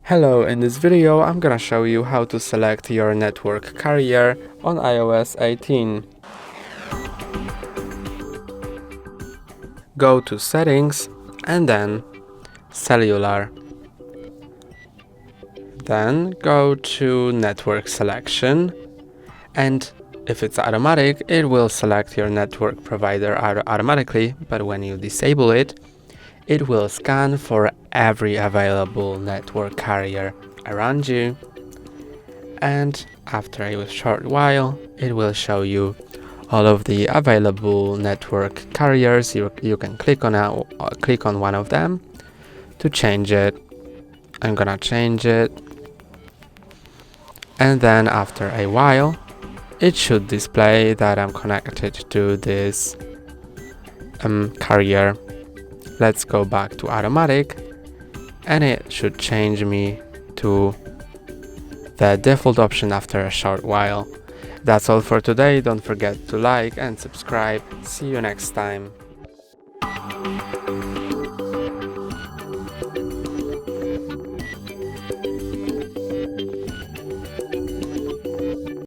Hello, in this video I'm gonna show you how to select your network carrier on iOS 18. Go to Settings and then Cellular. Then go to Network Selection, and if it's automatic, it will select your network provider automatically, but when you disable it, it will scan for every available network carrier around you, and after a short while it will show you all of the available network carriers. You can click on one of them to change it. I'm gonna change it, and then after a while it should display that I'm connected to this carrier. Let's go back to automatic, and it should change me to the default option after a short while. That's all for today. Don't forget to like and subscribe. See you next time.